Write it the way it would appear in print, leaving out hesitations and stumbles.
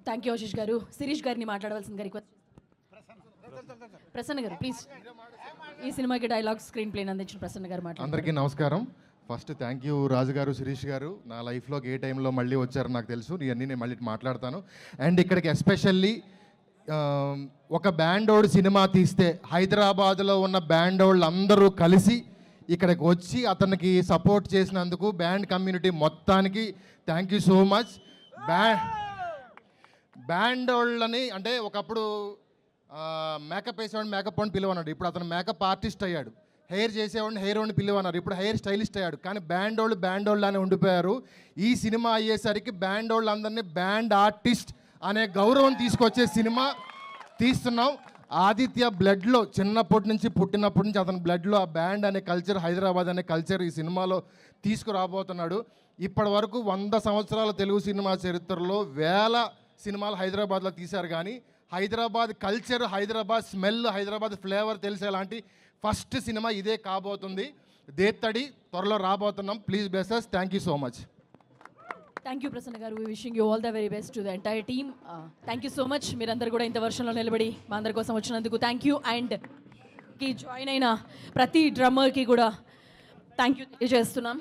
Thank you Ashish గారు. శిరీష్ గారిని మాట్లాడవలసిందిగా రిక్వెస్ట్. ప్రసన్న గారు ప్లీజ్. ఈ సినిమాకి డైలాగ్ స్క్రీన్ ప్లేని అందించిన ప్రసన్న గారు మాట్లాడారు. అందరికీ నమస్కారం. ఫస్ట్ థ్యాంక్ యూ రాజు గారు, శిరీష్ గారు. నా లైఫ్లోకి ఏ టైంలో మళ్ళీ వచ్చారో నాకు తెలుసు. ఇవన్నీ నేను మళ్ళీ మాట్లాడతాను. అండ్ ఇక్కడికి ఎస్పెషల్లీ ఒక బ్యాండోడ్ సినిమా తీస్తే హైదరాబాద్లో ఉన్న బ్యాండోళ్ళు అందరూ కలిసి ఇక్కడికి వచ్చి అతనికి సపోర్ట్ చేసినందుకు బ్యాండ్ కమ్యూనిటీ మొత్తానికి థ్యాంక్ యూ సో మచ్. బ్యాండోళ్ళని అంటే ఒకప్పుడు మేకప్ వేసేవాడిని మేకప్ అని పిలువన్నాడు. ఇప్పుడు అతను మేకప్ ఆర్టిస్ట్ అయ్యాడు. హెయిర్ చేసేవాడిని హెయిర్ వాడిని పిలువన్నారు. ఇప్పుడు హెయిర్ స్టైలిస్ట్ అయ్యాడు. కానీ బ్యాండోళ్ళు అని ఉండిపోయారు. ఈ సినిమా అయ్యేసరికి బ్యాండోళ్ళు అందరినీ బ్యాండ్ ఆర్టిస్ట్ అనే గౌరవం తీసుకొచ్చే సినిమా తీస్తున్నాం. ఆదిత్య బ్లడ్లో చిన్నప్పటి నుంచి పుట్టినప్పటి నుంచి అతని బ్లడ్లో ఆ బ్యాండ్ అనే కల్చర్, హైదరాబాద్ అనే కల్చర్ ఈ సినిమాలో తీసుకురాబోతున్నాడు. ఇప్పటి వరకు 100 సంవత్సరాల తెలుగు సినిమా చరిత్రలో వేల సినిమాలు హైదరాబాద్లో తీశారు. కానీ Hyderabad culture, Hyderabad smell, Hyderabad flavour తెలిసేలాంటి ఫస్ట్ సినిమా ఇదే కాబోతుంది. దేత్తడి త్వరలో రాబోతున్నాం. Please bless us. Thank you so much. Thank you Prasanna garu. We wishing you all the very best to the entire team. Thank you so much. మీరందరూ కూడా ఇంత వర్షంలో నిలబడి మా అందరి కోసం వచ్చినందుకు థ్యాంక్ యూ. అండ్ జాయిన్ అయిన ప్రతి డ్రమ్మర్కి కూడా థ్యాంక్ యూ తెలియజేస్తున్నాం.